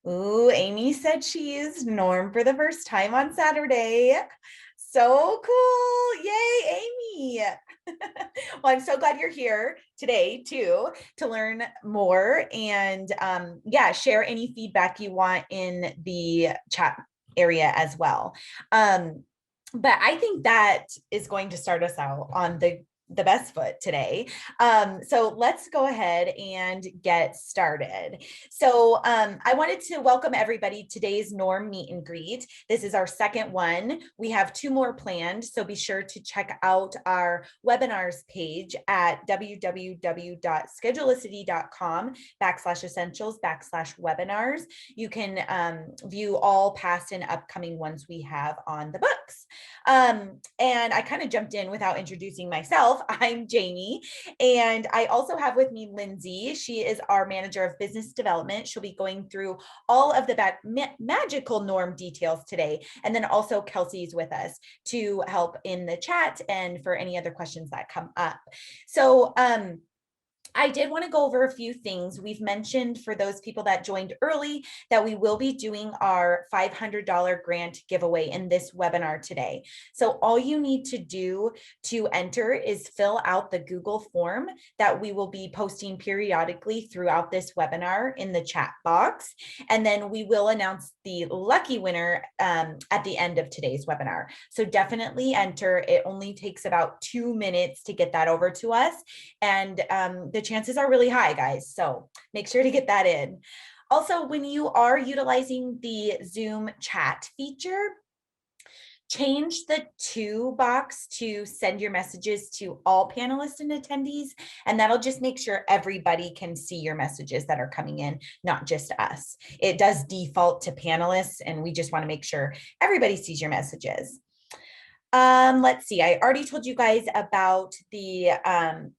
Ooh, Amy said she used Norm for the first time on Saturday. So cool. Yay, Amy. Well, I'm so glad you're here today too to learn more and yeah, share any feedback you want in the chat area as well. But I think that is going to start us out on the best foot today. So let's go ahead and get started. So I wanted to welcome everybody to today's Norm meet and greet. This is our second one. We have two more planned, so be sure to check out our webinars page at www.schedulicity.com/essentials/webinars. You can view all past and upcoming ones we have on the books. And I kind of jumped in without introducing myself. I'm Jamie, and I also have with me Lindsay. She is our manager of business development. She'll be going through all of the magical Norm details today. And then also Kelsey's with us to help in the chat and for any other questions that come up. So, I did want to go over a few things. We've mentioned for those people that joined early that we will be doing our $500 grant giveaway in this webinar today. So all you need to do to enter is fill out the Google form that we will be posting periodically throughout this webinar in the chat box. And then we will announce the lucky winner at the end of today's webinar. So definitely enter. It only takes about 2 minutes to get that over to us. And the chances are really high, guys. So make sure to get that in. Also, when you are utilizing the Zoom chat feature, change the to box to send your messages to all panelists and attendees, and that'll just make sure everybody can see your messages that are coming in, not just us. It does default to panelists, and we just want to make sure everybody sees your messages. Let's see, I already told you guys about the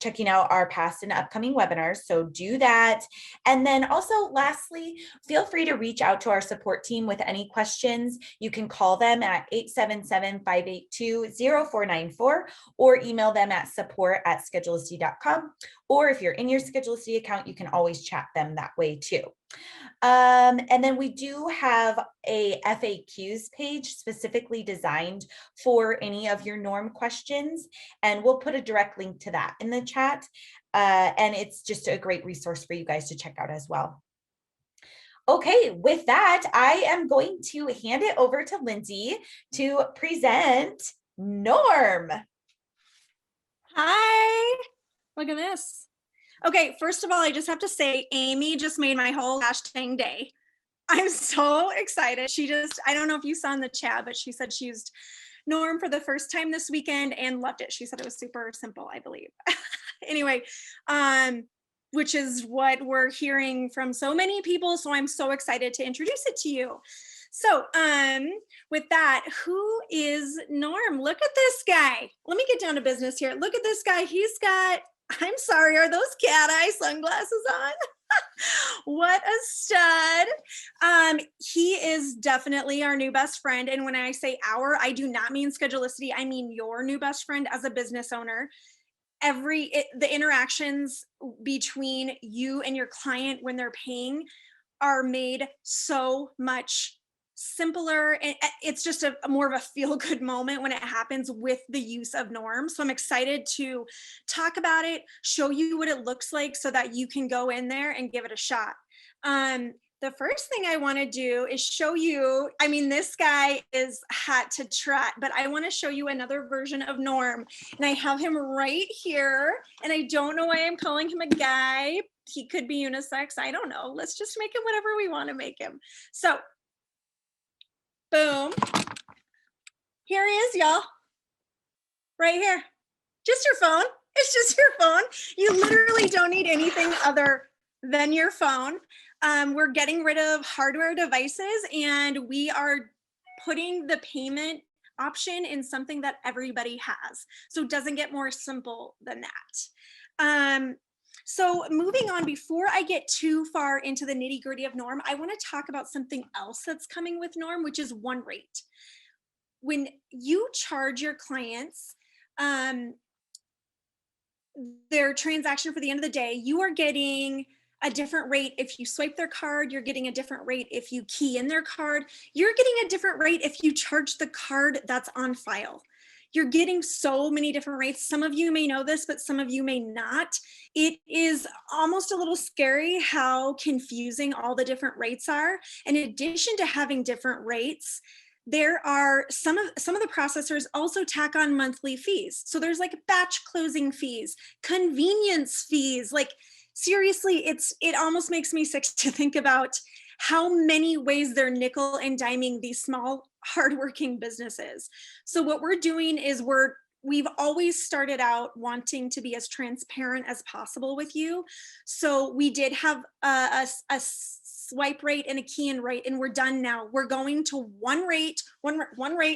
checking out our past and upcoming webinars, so do that. And then also lastly, feel free to reach out to our support team with any questions. You can call them at 877-582-0494 or email them at support@schedulicity.com. Or if you're in your Schedulicity account, you can always chat them that way too. And then we do have a FAQs page specifically designed for any of your Norm questions, and we'll put a direct link to that in the chat. And it's just a great resource for you guys to check out as well. Okay, with that, I am going to hand it over to Lindsay to present Norm. Hi, look at this. Okay, first of all, I just have to say, Amy just made my whole gosh dang day. I'm so excited. I don't know if you saw in the chat, but she said she used Norm for the first time this weekend and loved it. She said it was super simple, I believe. Anyway, which is what we're hearing from so many people. So I'm so excited to introduce it to you. So with that, who is Norm? Look at this guy. Let me get down to business here. Look at this guy. He's got, I'm sorry, are those cat eye sunglasses on? What a stud. He is definitely our new best friend. And when I say our, I do not mean Schedulicity. I mean your new best friend as a business owner. The interactions between you and your client when they're paying are made so much simpler, and it's just a more of a feel-good moment when it happens with the use of Norm. So I'm excited to talk about it, show you what it looks like so that you can go in there and give it a shot. The first thing I want to do is show you, I mean, this guy is hot to trot, but I want to show you another version of Norm. And I have him right here, and I don't know why I'm calling him a guy. He could be unisex. I don't know. Let's just make him whatever we want to make him. So boom. Here he is, y'all. Right here. Just your phone. It's just your phone. You literally don't need anything other than your phone. We're getting rid of hardware devices, and we are putting the payment option in something that everybody has. So it doesn't get more simple than that. So moving on, before I get too far into the nitty gritty of Norm, I want to talk about something else that's coming with Norm, which is one rate. When you charge your clients their transaction for the end of the day, you are getting a different rate if you swipe their card. You're getting a different rate if you key in their card. You're getting a different rate if you charge the card that's on file. You're getting so many different rates. Some of you may know this, but some of you may not. It is almost a little scary how confusing all the different rates are. And in addition to having different rates, there are some of the processors also tack on monthly fees. So there's like batch closing fees, convenience fees. Like seriously, it almost makes me sick to think about how many ways they're nickel and diming these small, hardworking businesses. So what we're doing is we've always started out wanting to be as transparent as possible with you. So we did have a swipe rate and a key in rate, and we're done now. We're going to one rate,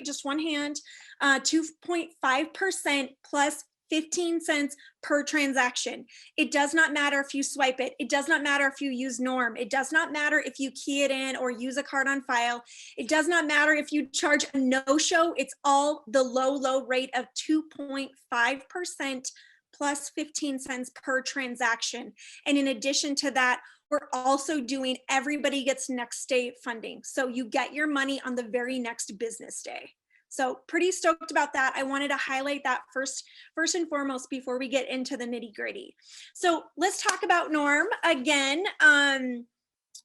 just one hand, 2.5% plus 15 cents per transaction. It does not matter if you swipe it. It does not matter if you use Norm. It does not matter if you key it in or use a card on file. It does not matter if you charge a no-show. It's all the low rate of 2.5% plus 15 cents per transaction. And in addition to that, we're also doing everybody gets next day funding. So you get your money on the very next business day. So pretty stoked about that. I wanted to highlight that first and foremost before we get into the nitty gritty. So let's talk about Norm again.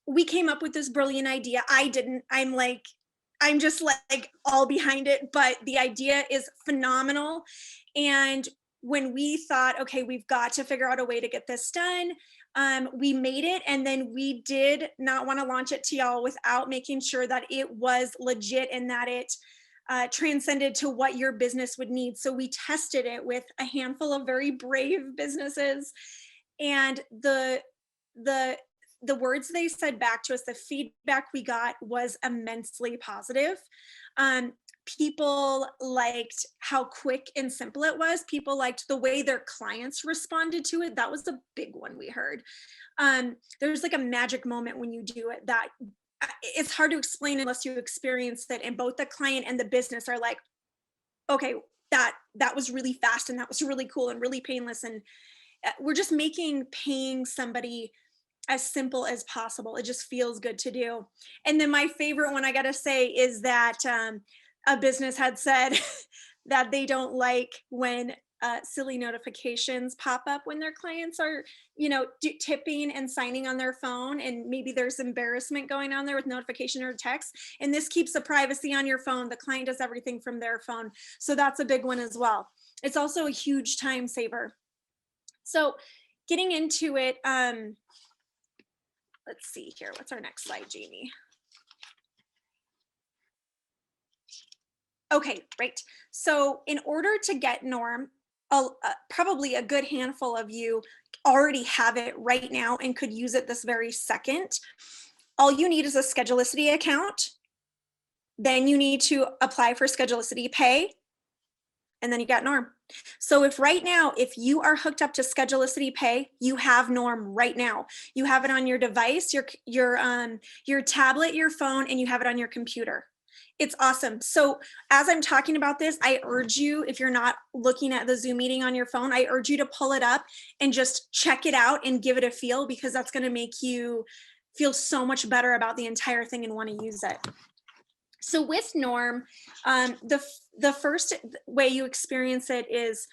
We came up with this brilliant idea. I didn't. I'm just like all behind it, but the idea is phenomenal. And when we thought, okay, we've got to figure out a way to get this done, we made it, and then we did not want to launch it to y'all without making sure that it was legit and that it transcended to what your business would need. So we tested it with a handful of very brave businesses, and the words they said back to us, the feedback we got was immensely positive. People liked how quick and simple it was. People liked the way their clients responded to it. That was the big one we heard. There's like a magic moment when you do it that it's hard to explain unless you experience it. And both the client and the business are like, okay, that was really fast and that was really cool and really painless. And we're just making paying somebody as simple as possible. It just feels good to do. And then my favorite one, I got to say, is that a business had said that they don't like when silly notifications pop up when their clients are, tipping and signing on their phone, and maybe there's embarrassment going on there with notification or text. And this keeps the privacy on your phone. The client does everything from their phone. So that's a big one as well. It's also a huge time saver. So getting into it, let's see here. What's our next slide, Jamie? Okay, great. So in order to get Norm, probably a good handful of you already have it right now and could use it this very second. All you need is a Schedulicity account. Then you need to apply for Schedulicity Pay, and then you got Norm. So if you are hooked up to Schedulicity Pay, you have Norm right now. You have it on your device, your tablet, your phone, and you have it on your computer. It's awesome. So as I'm talking about this, I urge you, if you're not looking at the Zoom meeting on your phone, I urge you to pull it up and just check it out and give it a feel, because that's going to make you feel so much better about the entire thing and want to use it. So with Norm, the first way you experience it is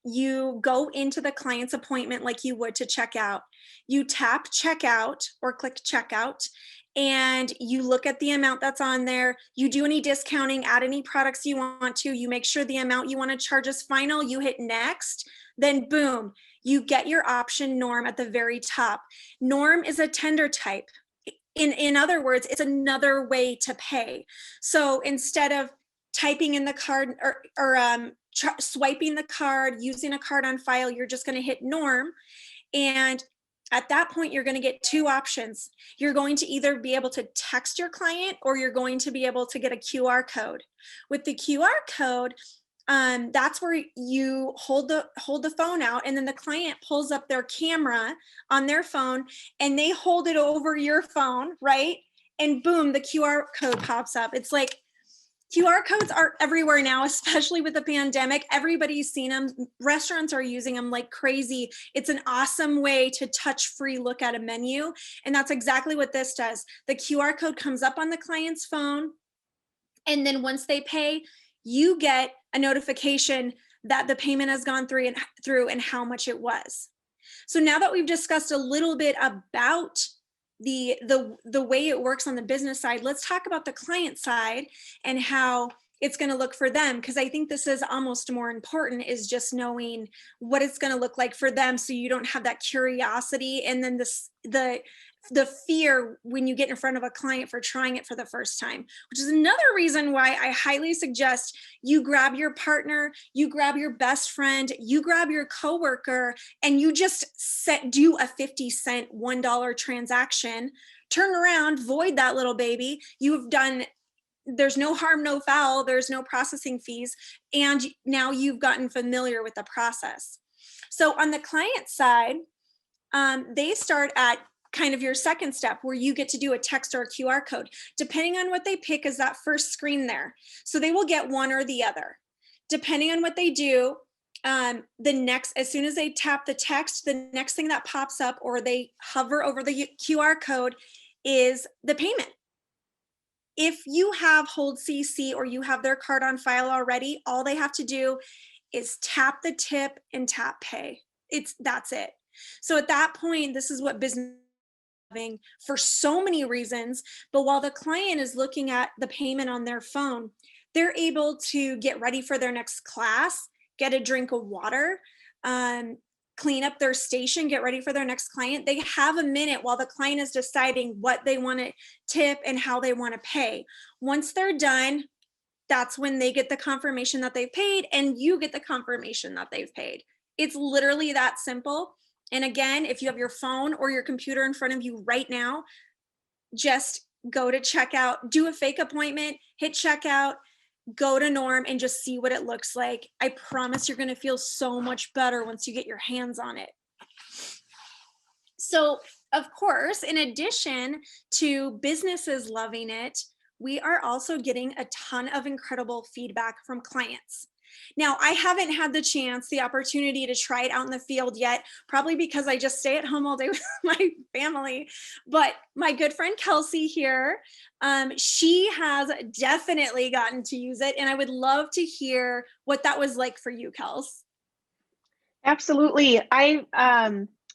you go into the client's appointment like you would to check out. You tap checkout or click checkout, and you look at the amount that's on there. You do any discounting, add any products you want to. You make sure the amount you want to charge is final. You hit next, then boom, you get your option Norm at the very top. Norm is a tender type. In other words, it's another way to pay. So instead of typing in the card or swiping the card, using a card on file, you're just going to hit Norm. And at that point, you're going to get two options. You're going to either be able to text your client, or you're going to be able to get a QR code. With the QR code, that's where you hold the phone out, and then the client pulls up their camera on their phone and they hold it over your phone, right? And boom, the QR code pops up. It's like, QR codes are everywhere now, especially with the pandemic. Everybody's seen them. Restaurants are using them like crazy. It's an awesome way to touch-free look at a menu. And that's exactly what this does. The QR code comes up on the client's phone. And then once they pay, you get a notification that the payment has gone through and how much it was. So now that we've discussed a little bit about the way it works on the business side, let's talk about the client side and how it's going to look for them, because I think this is almost more important, is just knowing what it's going to look like for them, so you don't have that curiosity and then the fear when you get in front of a client for trying it for the first time, which is another reason why I highly suggest you grab your partner, you grab your best friend, you grab your coworker, and you just do a 50-cent $1 transaction, turn around, void that little baby. You've done, there's no harm, no foul, there's no processing fees, and now you've gotten familiar with the process. So on the client side, they start at kind of your second step, where you get to do a text or a QR code, depending on what they pick as that first screen there. So they will get one or the other. Depending on what they do, as soon as they tap the text, the next thing that pops up or they hover over the QR code is the payment. If you have Hold CC or you have their card on file already, all they have to do is tap the tip and tap pay. That's it. So at that point, this is what business for so many reasons, but while the client is looking at the payment on their phone, they're able to get ready for their next class, get a drink of water, clean up their station, get ready for their next client. They have a minute while the client is deciding what they want to tip and how they want to pay. Once they're done, that's when they get the confirmation that they've paid, and you get the confirmation that they've paid. It's literally that simple. And again, if you have your phone or your computer in front of you right now, just go to checkout, do a fake appointment, hit checkout, go to Norm, and just see what it looks like. I promise you're going to feel so much better once you get your hands on it. So, of course, in addition to businesses loving it, we are also getting a ton of incredible feedback from clients. Now, I haven't had the opportunity to try it out in the field yet, probably because I just stay at home all day with my family. But my good friend Kelsey here, she has definitely gotten to use it. And I would love to hear what that was like for you, Kels. Absolutely. I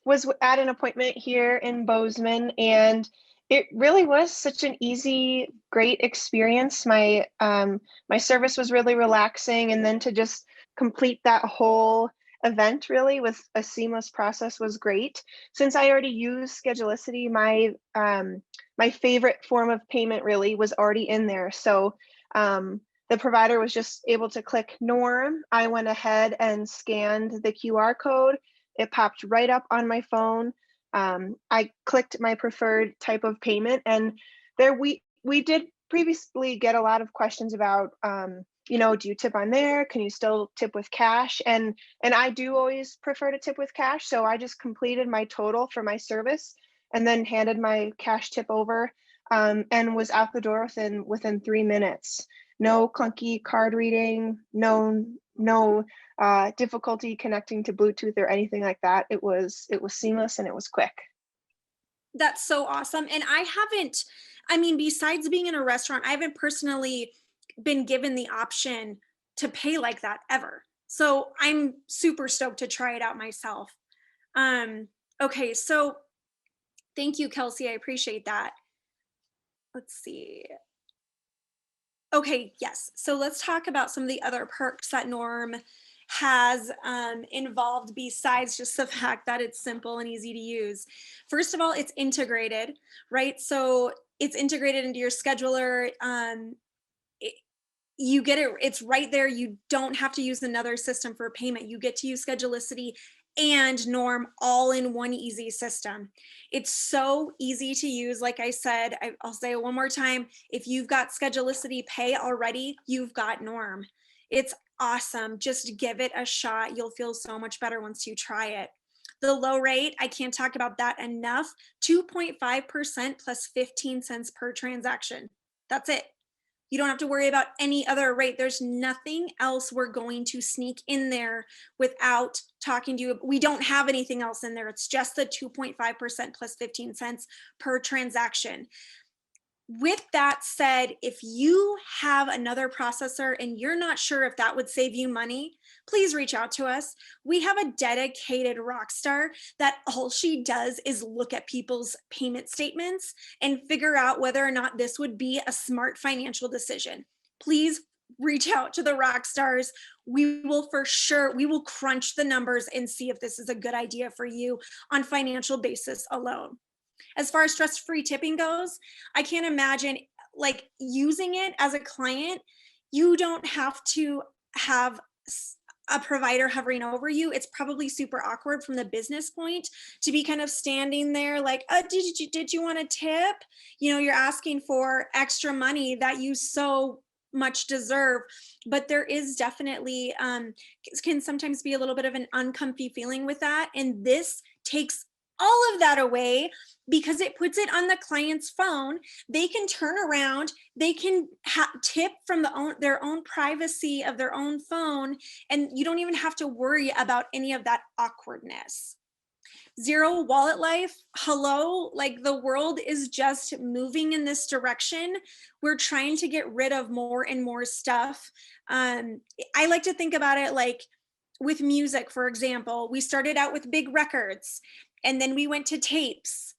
was at an appointment here in Bozeman, and it really was such an easy, great experience. My service was really relaxing, and then to just complete that whole event really with a seamless process was great. Since I already use Schedulicity, my favorite form of payment really was already in there. So the provider was just able to click Norm. I went ahead and scanned the QR code. It popped right up on my phone. I clicked my preferred type of payment, and there we did previously get a lot of questions about, do you tip on there? Can you still tip with cash? And I do always prefer to tip with cash, so I just completed my total for my service and then handed my cash tip over, and was out the door within 3 minutes. No clunky card reading, no difficulty connecting to Bluetooth or anything like that. It was seamless and it was quick. That's so awesome. And besides being in a restaurant, I haven't personally been given the option to pay like that ever. So I'm super stoked to try it out myself. Okay, so thank you, Kelsey. I appreciate that. Let's see. Okay, yes. So let's talk about some of the other perks that Norm has involved besides just the fact that it's simple and easy to use. First of all, it's integrated, right? So it's integrated into your scheduler. You get it, it's right there. You don't have to use another system for payment. You get to use Schedulicity and Norm all in one easy system. It's so easy to use. Like I said, I'll say it one more time. If you've got Schedulicity Pay already, you've got Norm. It's awesome. Just give it a shot. You'll feel so much better once you try it. The low rate, I can't talk about that enough. 2.5% plus 15 cents per transaction. That's it. You don't have to worry about any other rate. There's nothing else we're going to sneak in there without talking to you. We don't have anything else in there. It's just the 2.5% plus 15 cents per transaction. With that said, if you have another processor and you're not sure if that would save you money, please reach out to us. We have a dedicated rock star that all she does is look at people's payment statements and figure out whether or not this would be a smart financial decision. Please reach out to the rock stars. We will for sure, we will crunch the numbers and see if this is a good idea for you on financial basis alone. As far as stress-free tipping goes, I can't imagine like using it as a client. You don't have to have a provider hovering over you. It's probably super awkward from the business point to be kind of standing there like, did you want a tip? You know, you're asking for extra money that you so much deserve, but there is definitely can sometimes be a little bit of an uncomfy feeling with that. And this takes all of that away because it puts it on the client's phone. They can turn around, they can tip from their own privacy of their own phone, and you don't even have to worry about any of that awkwardness. Zero wallet life, hello, like the world is just moving in this direction. We're trying to get rid of more and more stuff. I like to think about it like with music, for example. We started out with big records, and then we went to tapes,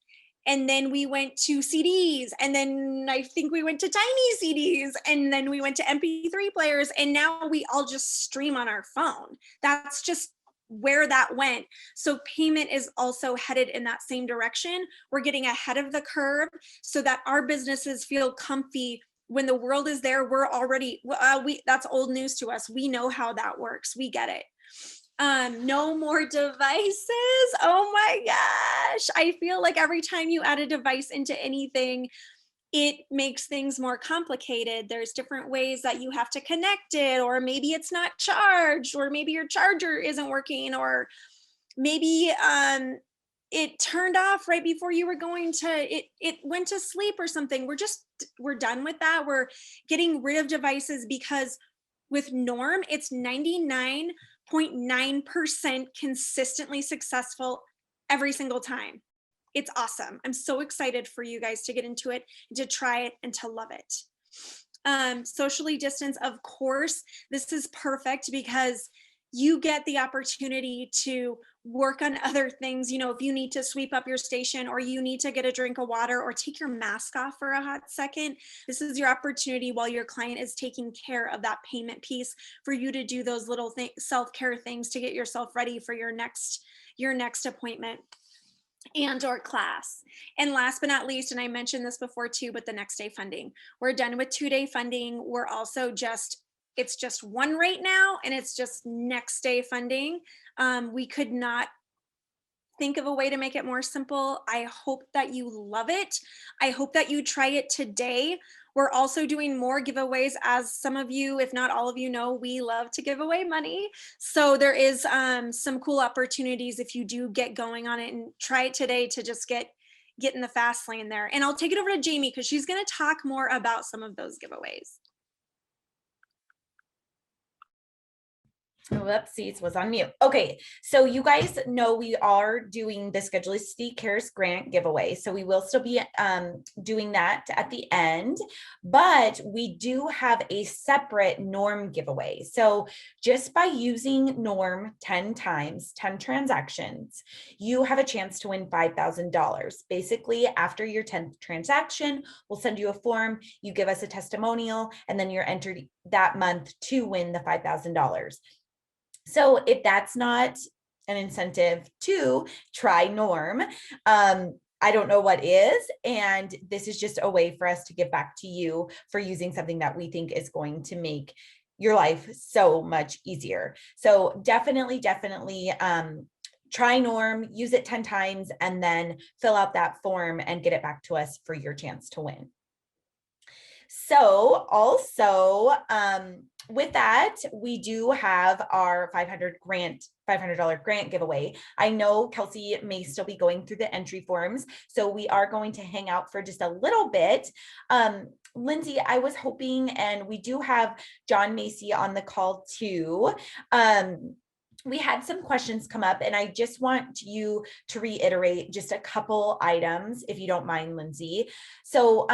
and then we went to CDs, and then I think we went to tiny CDs, and then we went to MP3 players, and now we all just stream on our phone. That's just where that went. So payment is also headed in that same direction. We're getting ahead of the curve so that our businesses feel comfy. When the world is there, we're already, that's old news to us. We know how that works. We get it. No more devices. Oh my gosh. I feel like every time you add a device into anything, it makes things more complicated. There's different ways that you have to connect it, or maybe it's not charged, or maybe your charger isn't working, or maybe it turned off right before you were going to, it went to sleep or something. We're done with that. We're getting rid of devices because with Norm, it's 99.9% consistently successful every single time. It's awesome. I'm so excited for you guys to get into it, to try it, and to love it. Socially distance, of course, this is perfect because you get the opportunity to work on other things. You know, if you need to sweep up your station, or you need to get a drink of water, or take your mask off for a hot second, this is your opportunity while your client is taking care of that payment piece for you to do those little self-care things to get yourself ready for your next appointment and or class. And last but not least, and I mentioned this before too, but the next day funding. We're done with 2-day funding. We're also it's just one rate now, and it's just next day funding. We could not think of a way to make it more simple. I hope that you love it. I hope that you try it today. We're also doing more giveaways. As some of you, if not all of you know, we love to give away money. So there is some cool opportunities if you do get going on it, and try it today to just get in the fast lane there. And I'll take it over to Jamie because she's going to talk more about some of those giveaways. Whoopsies, was on mute. Okay, so you guys know we are doing the Schedulicity Cares Grant giveaway. So we will still be doing that at the end, but we do have a separate Norm giveaway. So just by using Norm 10 times, 10 transactions, you have a chance to win $5,000. Basically, after your 10th transaction, we'll send you a form, you give us a testimonial, and then you're entered that month to win the $5,000. So if that's not an incentive to try Norm, I don't know what is. And this is just a way for us to give back to you for using something that we think is going to make your life so much easier. So definitely try Norm, use it 10 times, and then fill out that form and get it back to us for your chance to win. So also, with that, we do have our $500 grant giveaway. I know Kelsey may still be going through the entry forms, so we are going to hang out for just a little bit. Lindsay, I was hoping, and we do have John Macy on the call too. We had some questions come up, and I just want you to reiterate just a couple items, if you don't mind, Lindsay. So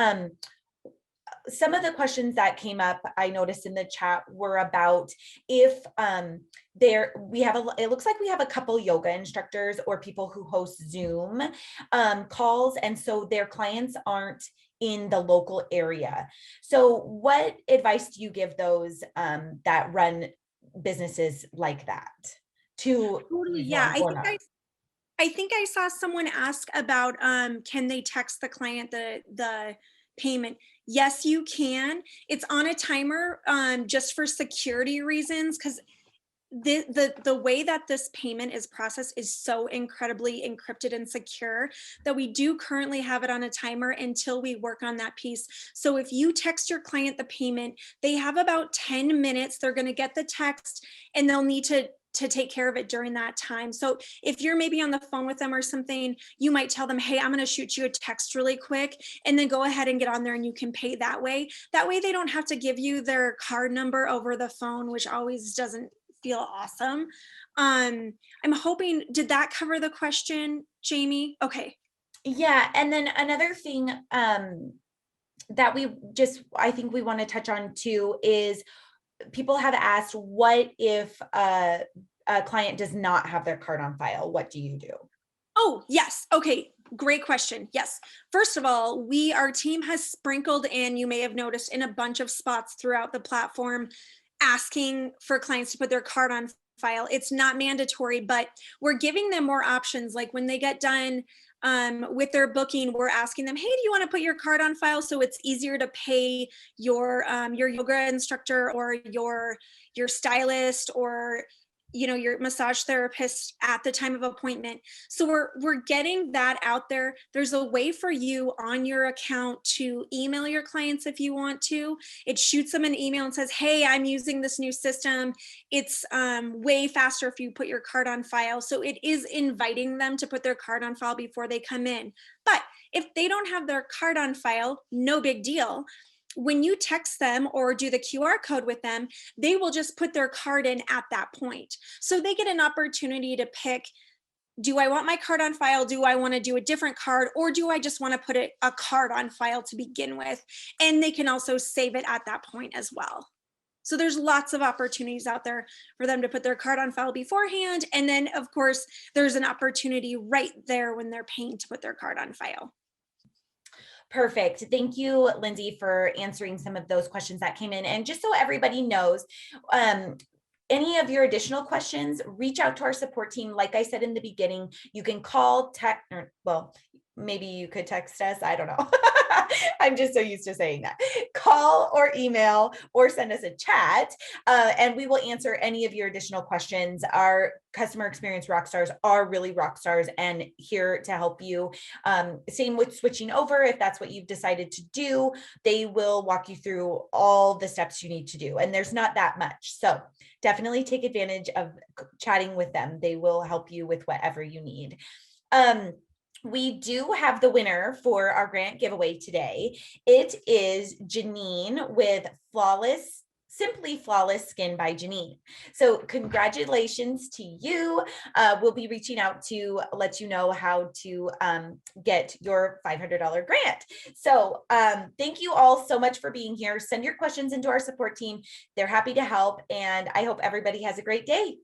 some of the questions that came up, I noticed in the chat, were about if it looks like we have a couple yoga instructors or people who host Zoom calls, and so their clients aren't in the local area. So what advice do you give those that run businesses like that to Totally. use Yeah. one or not? I think I saw someone ask about can they text the client the payment? Yes, you can. It's on a timer just for security reasons, because the way that this payment is processed is so incredibly encrypted and secure that we do currently have it on a timer until we work on that piece. So if you text your client the payment, they have about 10 minutes. They're going to get the text and they'll need to take care of it during that time. So if you're maybe on the phone with them or something, you might tell them, hey, I'm going to shoot you a text really quick, and then go ahead and get on there and you can pay that way. That way they don't have to give you their card number over the phone, which always doesn't feel awesome. I'm hoping, did that cover the question, Jamie? Okay. Yeah, and then another thing that I think we want to touch on too is people have asked, what if a client does not have their card on file? What do you do? Oh, yes. Okay. Great question. Yes. First of all, our team has sprinkled in, you may have noticed, in a bunch of spots throughout the platform, asking for clients to put their card on file. It's not mandatory, but we're giving them more options. Like when they get done with their booking, we're asking them, hey, do you want to put your card on file so it's easier to pay your yoga instructor or your stylist or your massage therapist at the time of appointment. So we're getting that out there. There's a way for you on your account to email your clients if you want to. It shoots them an email and says, hey, I'm using this new system. It's way faster if you put your card on file. So it is inviting them to put their card on file before they come in. But if they don't have their card on file, no big deal. When you text them or do the QR code with them, they will just put their card in at that point. So they get an opportunity to pick, do I want my card on file? Do I want to do a different card? Or do I just want to put a card on file to begin with? And they can also save it at that point as well. So there's lots of opportunities out there for them to put their card on file beforehand. And then, of course, there's an opportunity right there when they're paying to put their card on file. Perfect. Thank you, Lindsay, for answering some of those questions that came in. And just so everybody knows, any of your additional questions, reach out to our support team. Like I said in the beginning, you can call, text, well, maybe you could text us. I don't know. I'm just so used to saying that. Call or email or send us a chat, and we will answer any of your additional questions. Our customer experience rock stars are really rock stars and here to help you. Same with switching over. If that's what you've decided to do, they will walk you through all the steps you need to do. And there's not that much. So definitely take advantage of chatting with them. They will help you with whatever you need. We do have the winner for our grant giveaway today. It is Janine with Simply Flawless Skin by Janine. So congratulations to you. We'll be reaching out to let you know how to get your $500 grant. So thank you all so much for being here. Send your questions into our support team. They're happy to help. And I hope everybody has a great day.